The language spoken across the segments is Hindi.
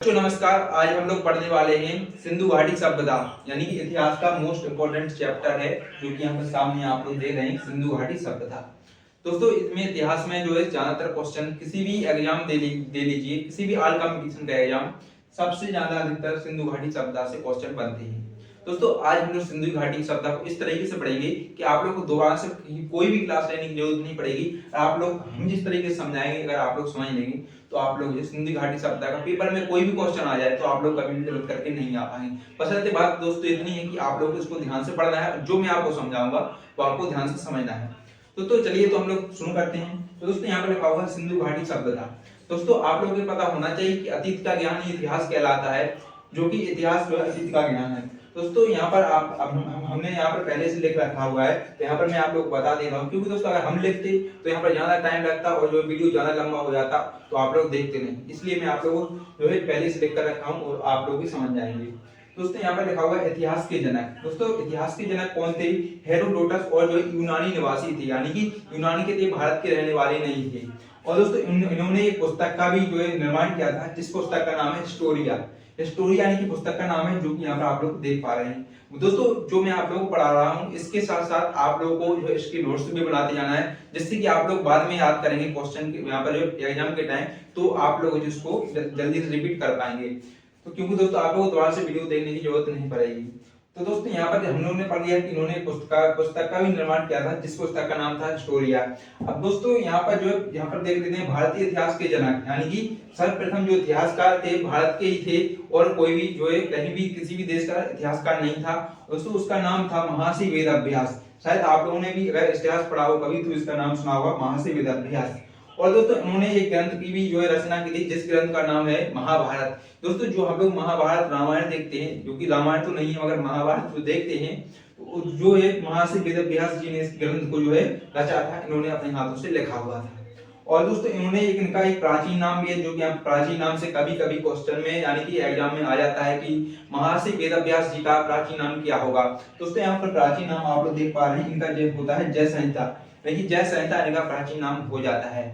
नमस्कार। आज हम लोग पढ़ने वाले हैं सिंधु घाटी सभ्यता यानी कि इतिहास का मोस्ट इम्पोर्टेंट चैप्टर है जो कि यहाँ पर सामने आप लोग देख रहे हैं, सिंधु घाटी सभ्यता। दोस्तों इसमें इतिहास में जो है ज्यादातर क्वेश्चन किसी भी एग्जाम दे लीजिए, किसी भी ऑल कंपटीशन का एग्जाम, सबसे ज्यादा अधिकतर सिंधु घाटी सभ्यता से क्वेश्चन बनते हैं। दोस्तों आज हम लोग सिंधु घाटी सभ्यता को इस तरीके से पढ़ेंगे कि आप लोग को दोबारा से कोई भी क्लास लेने की जरूरत नहीं पड़ेगी। आप लोग हम जिस तरीके से समझाएंगे अगर आप लोग समझ लेंगे तो आप लोग सिंधु घाटी सभ्यता का पेपर में कोई भी क्वेश्चन आ जाए तो आप लोग कभी भी गलत करके नहीं आ पाएंगे। बशर्ते बात दोस्तों इतनी है कि आप लोग को इसको ध्यान से पढ़ना है, जो मैं आपको समझाऊंगा वो आपको ध्यान से समझना है। तो चलिए तो हम लोग शुरू करते हैं। तो दोस्तों यहाँ पर लिखा हुआ है सिंधु घाटी सभ्यता। दोस्तों आप लोगों को पता होना चाहिए कि अतीत का ज्ञान ही इतिहास कहलाता है, जो कि इतिहास जो है अतीत का ज्ञान है। दोस्तों यहाँ पर हमने यहाँ पर पहले से लिख रखा हुआ है, तो यहाँ पर मैं आप लोग को बता दे रहा हूँ, क्योंकि दोस्तों अगर हम लिखते तो यहाँ पर ज्यादा टाइम लगता और जो वीडियो ज्यादा लंबा हो जाता तो आप लोग देखते नहीं। इसलिए मैं आप लोगों को जो है पहले से लिख कर रखा हूँ और आप लोग भी समझ जाएंगे। दोस्तों यहाँ पर लिखा हुआ है इतिहास के जनक। दोस्तों इतिहास के जनक कौन थे? हेरोडोटस और जो यूनानी निवासी थे, यानी कि यूनानी के थे, भारत के रहने वाले नहीं थे। और दोस्तों इन्होंने एक पुस्तक का भी जो है निर्माण किया था, जिस पुस्तक का नाम है हिस्टोरिया। हिस्टोरिया यानी कि पुस्तक का नाम है, जो कि यहाँ पर आप लोग देख पा रहे हैं। दोस्तों जो मैं आप लोगों को पढ़ा रहा हूँ इसके साथ साथ आप लोगों को जो इसके नोट्स भी बनाते जाना है, जिससे कि आप लोग बाद में याद करेंगे क्वेश्चन के यहाँ पर जो एग्जाम के टाइम, तो आप लोग जिसको जल्दी से रिपीट कर पाएंगे। तो क्योंकि दोस्तों आप लोगों को दोबारा से वीडियो देखने की जरूरत नहीं पड़ेगी। तो दोस्तों यहाँ पर हम लोगों ने पढ़ लिया कि इन्होंने पुस्तक का भी निर्माण किया था, जिस पुस्तक का नाम था हिस्टोरिया। अब दोस्तों यहाँ पर जो यहाँ पर देख लेते हैं भारतीय इतिहास के जनक, यानी कि सर्वप्रथम जो इतिहासकार थे भारत के ही थे और कोई भी जो है कहीं भी किसी भी देश का इतिहासकार नहीं था। दोस्तों उसका नाम था महर्षि वेदव्यास। शायद आप लोगों ने भी अगर इतिहास पढ़ा हो कभी तो इसका नाम सुना होगा, महर्षि वेदव्यास। और दोस्तों उन्होंने एक ग्रंथ की भी जो है रचना की थी, जिस ग्रंथ का नाम है महाभारत। दोस्तों जो हम लोग महाभारत रामायण देखते हैं, जो कि रामायण तो नहीं है मगर महाभारत जो देखते हैं, तो जो है महर्षि वेदव्यास जी ने इस ग्रंथ को जो है रचा था, इन्होंने अपने हाथों से लिखा हुआ था। और दोस्तों इन्होंने इनका एक प्राचीन नाम भी है, जो कि प्राचीन नाम से कभी कभी क्वेश्चन में यानी कि एग्जाम में आ जाता है कि महर्षि वेदव्यास जी का प्राचीन नाम क्या होगा। दोस्तों यहाँ पर प्राचीन नाम आप लोग देख पा रहे हैं, इनका जो होता है जय संहिता, यानी जय संहिता इनका प्राचीन नाम हो जाता है।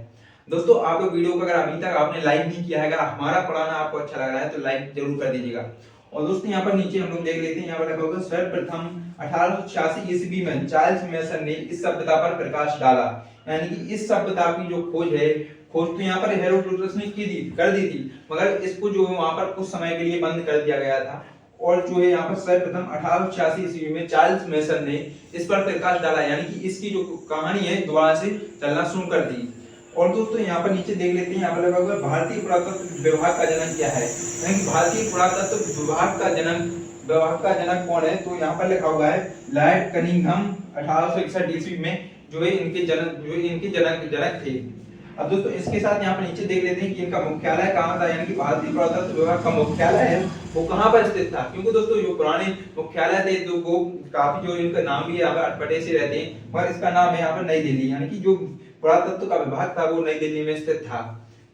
दोस्तों आप लोग वीडियो को अगर अभी तक आपने लाइक नहीं किया है, अगर हमारा पढ़ाना आपको अच्छा लग रहा है तो लाइक जरूर कर दीजिएगा। और दोस्तों यहाँ पर नीचे हम लोग देख लेते हैं, यहाँ पर लिखा होगा सर्वप्रथम 1886 ईस्वी में चार्ल्स मैसन ने इस सभ्यता पर प्रकाश डाला। यानी कि इस सभ्यता की जो खोज है, खोज तो यहाँ पर हेरोडोटस ने कर दी थी, मगर इसको जो वहां पर कुछ समय के लिए बंद कर दिया गया था। और जो है यहाँ पर सर्वप्रथम 1886 ईस्वी में चार्ल्स मैसन ने इस पर प्रकाश डाला, यानी कि इसकी जो कहानी है दोबारा से चलना शुरू कर दी। और दोस्तों यहाँ पर नीचे देख लेते हैं, यहाँ पर लगा हुआ है भारतीय पुरातत्व विभाग का जनक क्या है, यानी कि भारतीय पुरातत्व विभाग का जनक कौन है? तो यहाँ पर लिखा हुआ है लॉर्ड कनिंघम 1861 ईस्वी में जो है इनके जनक थे। अब दोस्तों इसके साथ यहाँ पर नीचे देख लेते हैं कि इनका मुख्यालय कहाँ था, यानी कि भारतीय पुरातत्व विभाग का मुख्यालय है वो कहाँ पर स्थित था। क्योंकि दोस्तों जो पुराने मुख्यालय थे तो वो काफी जो इनका नाम भी यहाँ पर अटपटे से रहते हैं, मगर इसका नाम है यहाँ पर नई दिल्ली, यानी कि जो पुरातत्व का विभाग था वो नई दिल्ली में स्थित था।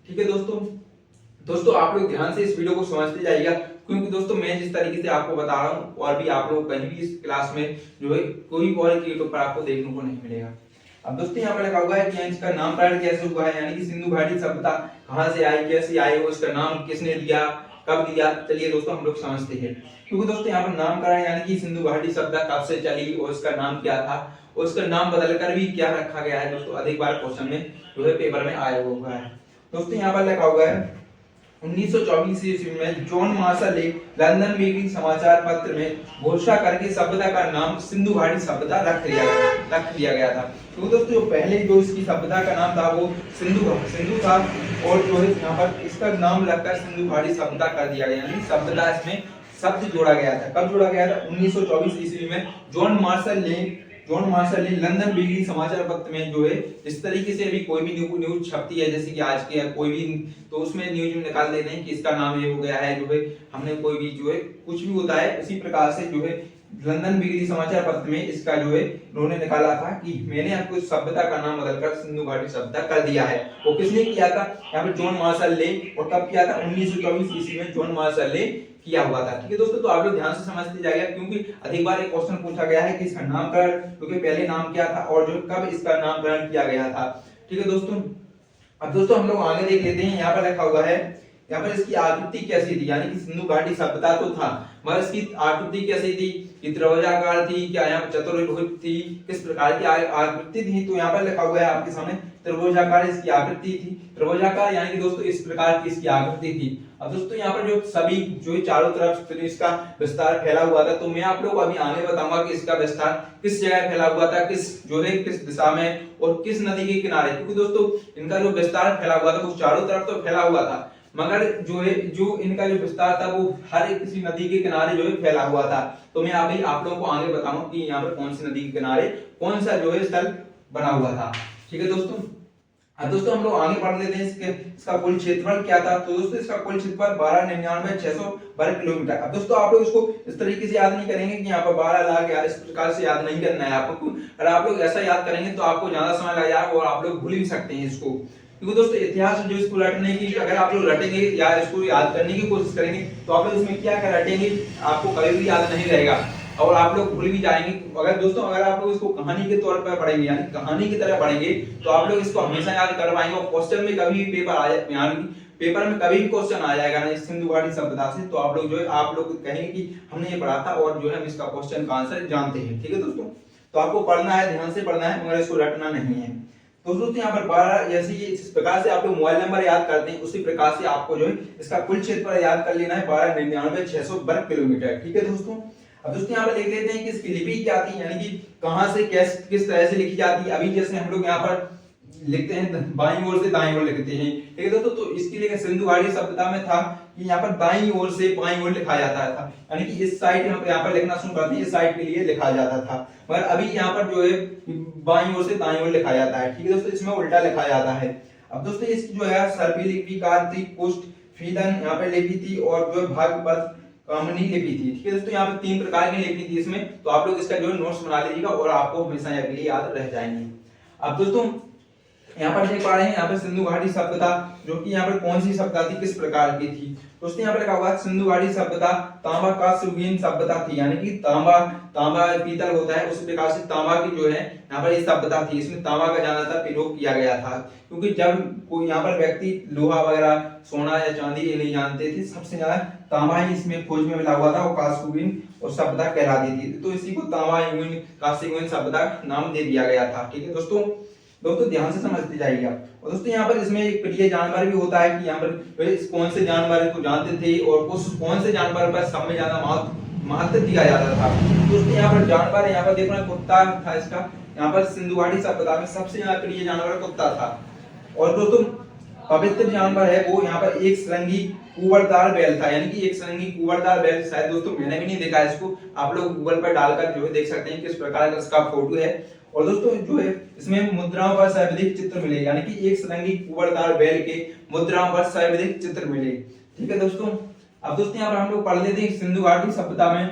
ठीक है दोस्तों आप लोग ध्यान से इस वीडियो को समझते जाइएगा, क्योंकि दोस्तों मैं जिस तरीके से आपको बता रहा हूँ और भी आप लोग कहीं भी इस क्लास में जो है कोई और यूट्यूब पर आपको देखने को नहीं मिलेगा। अब दोस्तों यहाँ पर लिखा हुआ है कि इसका नामकरण कैसे हुआ है, यानी कि सिंधु घाटी सभ्यता कहाँ से आई, कैसे आई, वो इसका नाम किसने दिया, कब दिया। चलिए दोस्तों हम लोग समझते हैं, क्योंकि दोस्तों यहाँ पर नामकरण यानी कि सिंधु घाटी सभ्यता कब से चली और इसका नाम क्या था, और उसका नाम बदलकर भी क्या रखा गया है। दोस्तों अधिक बार क्वेश्चन में जो है पेपर में आया हुआ है। दोस्तों यहाँ पर लिखा हुआ है 1924 ईस्वी में जॉन मार्शल ने लंदन वीकली समाचार पत्र में घोषणा करके सभ्यता का नाम सिंधु घाटी सभ्यता रख दिया गया था। तो दोस्तों जो पहले जो इसकी सभ्यता का नाम था वो सिंधु था, और जो है यहाँ पर इसका नाम रखकर सिंधु घाटी सभ्यता कर दिया गया, यानी सभ्यता इसमें शब्द जोड़ा गया था। कब जोड़ा गया था? 1924 ईस्वी में जॉन मार्शल ने लंदन वीकली समाचार पत्र में जो है इस तरीके से अभी कोई भी न्यूज छपती है, जैसे कि आज के कोई भी, तो उसमें न्यूज में निकाल देते हैं कि इसका नाम ये हो गया है, जो है हमने कोई भी जो है कुछ भी होता है उसी प्रकार से जो है लंदन वीकली समाचार पत्र में इसका जो है उन्होंने निकाला था कि मैंने आपको सभ्यता का नाम बदलकर सिंधु घाटी सभ्यता कर दिया है। वो किसने किया था? यहाँ पे जॉन मार्शल ने। और कब किया था? 1924 ईस्वी में जॉन मार्शल ने किया हुआ था। ठीक है दोस्तों, तो आप लोग ध्यान से समझते जाइएगा, क्योंकि अधिक बार एक क्वेश्चन पूछा गया है कि इसका नामकरण, क्योंकि पहले नाम क्या था और जो कब इसका नामकरण किया गया था। ठीक है दोस्तों, अब दोस्तों हम लोग आगे देख लेते हैं। यहाँ पर लिखा हुआ है यहाँ पर इसकी आकृति कैसी थी, यानी कि सिंधु घाटी सभ्यता तो था मगर इसकी आकृति कैसी थी, कि त्रिभुजाकार थी, क्या यहाँ पर चतुर्भुज थी, किस प्रकार की आकृति थी। तो यहाँ पर लिखा हुआ है आपके सामने त्रिभुजाकार इसकी आकृति थी। त्रिभुजाकार यानी कि दोस्तों इस प्रकार की इसकी आकृति थी। अब दोस्तों यहाँ पर जो सभी जो चारों तरफ इसका विस्तार फैला हुआ था, तो मैं आप लोग अभी आगे बताऊंगा कि इसका विस्तार किस जगह फैला हुआ था, किस जो है किस दिशा में और किस नदी के किनारे, क्योंकि दोस्तों इनका जो विस्तार फैला हुआ था वो चारों तरफ तो फैला हुआ था मगर जो है जो इनका जो विस्तार था वो हर एक किसी नदी के किनारे जो है फैला हुआ था। तो मैं अभी आप लोगों को आगे बताऊंगा कि यहाँ पर कौन सी नदी के किनारे कौन सा जो है स्थल बना हुआ था। ठीक है दोस्तों, अब दोस्तों हम लोग आगे पढ़ लेते हैं इसका कुल क्षेत्रफल क्या था। तो दोस्तों इसका कुल क्षेत्रफल 12,99,600 वर्ग किलोमीटर। अब दोस्तों आप लोग इसको इस तरीके से याद नहीं करेंगे कि यहाँ पर 12 लाख यार इस प्रकार से याद नहीं करना है आपको। अगर आप लोग ऐसा याद करेंगे तो आपको ज्यादा समय लग जाएगा और आप लोग भूल भी सकते हैं इसको, क्योंकि दोस्तों इतिहास जो इसको रटने की अगर आप लोग रटेंगे या इसको याद करने की कोशिश करेंगे तो आप लोग इसमें क्या क्या रटेंगे आपको कभी भी याद नहीं रहेगा और आप लोग भूल भी जाएंगे। अगर दोस्तों अगर आप लोग इसको कहानी के तौर पर पढ़ेंगे यानी कहानी की तरह पढ़ेंगे तो आप लोग इसको हमेशा याद कर पाएंगे और क्वेश्चन में कभी भी पेपर आ जाए यानी पेपर में कभी भी क्वेश्चन आ जाएगा ना सिंधु घाटी सभ्यता से, तो आप लोग जो है आप लोग कहेंगे कि हमने ये पढ़ा था और जो है हम इसका क्वेश्चन का आंसर जानते हैं। ठीक है दोस्तों, तो आपको पढ़ना है, ध्यान से पढ़ना है मगर इसको रटना नहीं है। तो दोस्तों यहाँ पर 12 जैसे इस प्रकार से आप लोग मोबाइल नंबर याद करते हैं उसी प्रकार से आपको जो है इसका कुल क्षेत्रफल याद कर लेना है 12,99,600 वर्ग किलोमीटर। ठीक है दोस्तों, अब दोस्तों यहाँ पर देख लेते हैं कि इसकी लिपि क्या थी, यानी कि कहां से किस तरह से लिखी जाती है। अभी जैसे हम लोग यहाँ पर लिखते हैं बाईं ओर से दाईं ओर लिखते हैं। ठीक है दोस्तों, तो इसके लिए सिंधु घाटी सभ्यता में था कि यहाँ पर दाईं ओर से बाईं ओर लिखा जाता था, यानी कि इस साइड हम यहाँ पर लिखना शुरू करते हैं इस साइड के लिए लिखा जाता था, मगर अभी यहाँ पर जो है बाईं ओर से दाईं ओर लिखा जाता है। ठीक है दोस्तों, इसमें उल्टा लिखा जाता है। अब दोस्तों इसकी जो है सर्पी लिपि थी, पुष्ट फीदन यहाँ पे लिपि थी और जो भागवत कामनी लिपि थी। ठीक है दोस्तों, यहाँ पे 3 प्रकार की लिपि थी इसमें, तो आप लोग इसका जो है नोट्स बना लीजिएगा और आपको हमेशा के लिए याद रह जाएंगे। अब दोस्तों यहाँ पर देख पा रहे हैं यहाँ पर सिंधु घाटी सभ्यता जो कि यहाँ पर कौन सी सभ्यता थी, किस प्रकार की थी। दोस्तों यहाँ पर लिखा हुआ है सिंधु घाटी सभ्यता तांबा कांस्ययुगीन सभ्यता थी, यानी कि तांबा पीतल होता है उसी प्रकार से तांबा की जो है यहाँ पर ये सभ्यता थी। इसमें तांबा का ज्यादातर प्रयोग किया गया था, क्योंकि जब कोई यहाँ पर व्यक्ति लोहा वगैरह सोना या चांदी ये नहीं जानते थे, सबसे ज्यादा तांबा ही इसमें खोज में मिला हुआ था और कांस्ययुगीन और सभ्यता कहलाती थी, तो इसी को तांबा युगीन कांस्ययुगीन सभ्यता नाम दे दिया गया था। ठीक है दोस्तों ध्यान से समझते जाइएगा। और दोस्तों यहाँ पर इसमें एक प्रिय जानवर भी होता है कि यहाँ पर कौन से जानवर को जानते थे और कौन से जानवर पर सब में ज्यादा महत्व दिया जाता था। दोस्तों यहाँ पर जानवर यहाँ पर देखो कुत्ता था इसका, यहाँ पर सिंधु घाटी सभ्यता में सबसे ज्यादा प्रिय जानवर कुत्ता था। और दोस्तों पवित्र जानवर है वो यहाँ पर एक श्रृंगी कुंवरदार बैल था, यानी कि एक श्रृंगी कुंवरदार बैल, शायद दोस्तों मैंने भी नहीं देखा इसको, आप लोग गूगल पर डालकर जो है देख सकते हैं किस प्रकार का इसका फोटो है। और दोस्तों जो है इसमें मुद्राओं पर सर्वाधिक चित्र मिले, यानी कि एक श्रृंगी कुंवरदार बैल के मुद्राओं पर सर्वाधिक चित्र मिले। ठीक है दोस्तों, अब दोस्तों यहाँ पर हम लोग पढ़ लेते हैं सिंधु घाटी सभ्यता में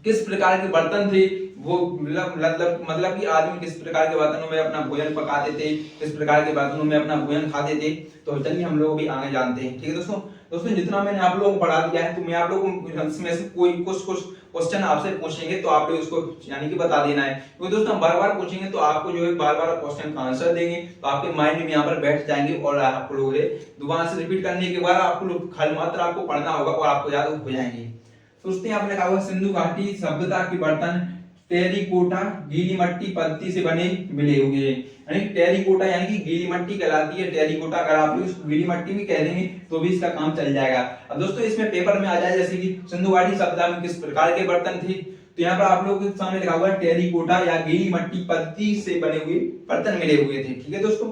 किस प्रकार के बर्तन थे वो, मतलब कि आदमी किस प्रकार के बर्तनों में अपना भोजन पकाते थे, किस प्रकार के बर्तनों में अपना भोजन खाते थे। तो चलिए हम लोग भी आगे जानते हैं। ठीक है दोस्तों जितना मैंने आप लोगों को पढ़ा दिया है तो मैं आप लोगों को इसमें से कोई कुछ क्वेश्चन आपसे पूछेंगे तो आप लोग इसको यानी कि बता देना है, क्योंकि दोस्तों हम बार-बार पूछेंगे तो आपको जो है बार-बार क्वेश्चन का आंसर देंगे तो आपके माइंड में यहाँ पर बैठ जाएंगे और आप लोग दोबारा से रिपीट करने के बाद आपको खाली मात्र आपको पढ़ना होगा और आपको याद हो जाएंगे। दोस्तों यहाँ पर लिखा हुआ सिंधु घाटी सभ्यता के बर्तन टेरिकोटा गीली मट्टी पत्ती से बने मिले हुए हैं, यानी टेरिकोटा यानी कि गीली मट्टी कहलाती है। टेरिकोटा अगर आप लोग इसको गीली मट्टी भी कह देंगे तो भी इसका काम चल जाएगा। अब दोस्तों इसमें पेपर में आ जाए जैसे कि सिंधु घाटी सभ्यता में किस प्रकार के बर्तन थे, तो यहाँ पर आप लोगों के सामने लिखा हुआ है टेरिकोटा या गीली मट्टी पत्ती से बने हुए बर्तन मिले हुए थे। ठीक है दोस्तों,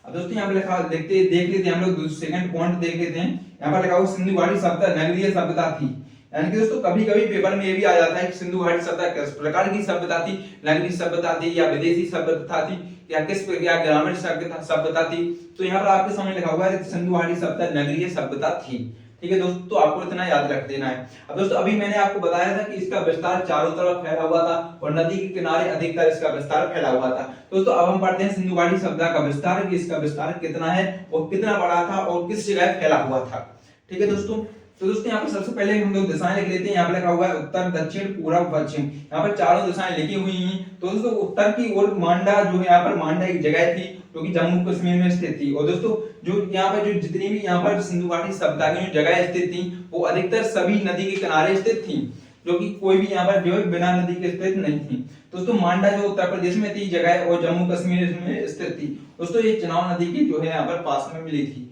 अब दोस्तों यहाँ पर लिखा देख लेते हैं हम लोग सेकंड पॉइंट देख लेते हैं। यहाँ पर लिखा हुआ सिंधु घाटी सभ्यता नगरीय सभ्यता थी, यानी कि दोस्तों कभी-कभी पेपर में ये भी आ जाता है कि सिंधु घाटी सभ्यता किस प्रकार की सभ्यता थी, नगरीय सभ्यता थी या विदेशी सभ्यता थी या किस प्रकार ग्रामीण सभ्यता थी। तो यहाँ पर आपके सामने लिखा हुआ है सिंधु घाटी सभ्यता नगरीय सभ्यता थी। ठीक है दोस्तों, तो आपको इतना याद रख देना है। अब दोस्तों अभी मैंने आपको बताया था कि इसका विस्तार चारों तरफ फैला हुआ था और नदी के किनारे अधिकतर इसका विस्तार फैला हुआ था। दोस्तों अब हम पढ़ते हैं सिंधु घाटी सभ्यता का विस्तार, कि इसका विस्तार कितना है और कितना बड़ा था और किस जगह फैला हुआ था। ठीक है दोस्तों, तो दोस्तों यहाँ पर सबसे पहले हम लोग दिशाएं लिख लेते हैं। यहाँ पर लिखा हुआ है उत्तर, दक्षिण, पूर्व, पश्चिम। यहाँ पर चारों दिशाएं लिखी हुई हैं। तो दोस्तों उत्तर की ओर मांडा जो है, यहाँ पर मांडा एक जगह थी जो कि जम्मू कश्मीर में स्थित थी। और दोस्तों जो यहाँ पर जो जितनी भी यहाँ पर सिंधु घाटी सभ्यता की जो जगह स्थित थी वो अधिकतर सभी नदी के किनारे स्थित थी, जो कि कोई भी यहाँ पर जो है बिना नदी के स्थित नहीं थी। दोस्तों मांडा जो उत्तर प्रदेश में थी जगह और जम्मू कश्मीर में स्थित थी। दोस्तों ये चेनाब नदी की जो है यहाँ पर पास में मिली थी।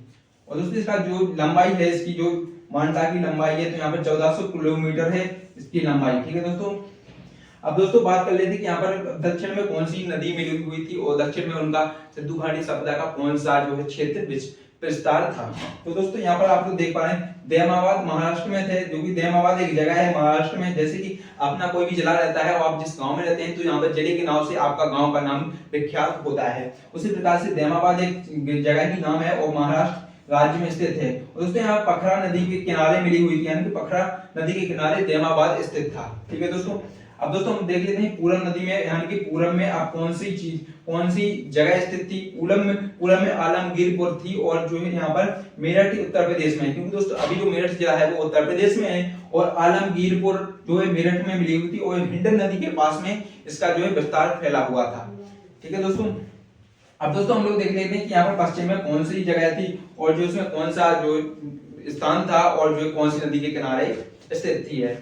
और दोस्तों इसका जो लंबाई है, इसकी जो मांडा की लंबाई है तो यहाँ पर 1400 किलोमीटर है इसकी लंबाई। ठीक है दोस्तों। अब दोस्तों बात कर लेते हैं कि यहाँ पर दक्षिण में कौन सी नदी मिली हुई थी और दक्षिण में उनका सिंधु घाटी सभ्यता का कौन सा जो है क्षेत्र विस्तार था। तो दोस्तों यहाँ पर आप लोग देख पा रहे हैं देमाबाद महाराष्ट्र में थे, जो कि देमाबाद एक जगह है महाराष्ट्र में। जैसे कि अपना कोई भी जिला रहता है और आप जिस गांव में रहते हैं तो यहाँ पर जिले के नाम से आपका गांव का नाम विख्यात होता है। उसी प्रकार से देमाबाद एक जगह की नाम है और महाराष्ट्र राज्य में स्थित है। और दोस्तों यहाँ पखरा नदी के किनारे मिली हुई थी, यानी कि पखरा नदी के किनारे देमाबाद स्थित था। ठीक है दोस्तों। अब दोस्तों हम देख लेते हैं पूरब नदी में, यानी कि पूरब में आप कौन सी जगह स्थित थी। पूरब में आलमगीरपुर थी और जो है यहाँ पर मेरठ उत्तर प्रदेश में, क्योंकि दोस्तों अभी जो मेरठ जिला है वो उत्तर प्रदेश में है और आलमगीरपुर जो है मेरठ में मिली हुई थी और हिंडन नदी के पास में इसका जो है विस्तार फैला हुआ था। ठीक है दोस्तों। अब दोस्तों हम लोग देख लेते हैं कि यहाँ पर पश्चिम में कौन सी जगह थी और जो उसमें कौन सा जो स्थान था और जो कौन सी नदी के किनारे स्थित थी है।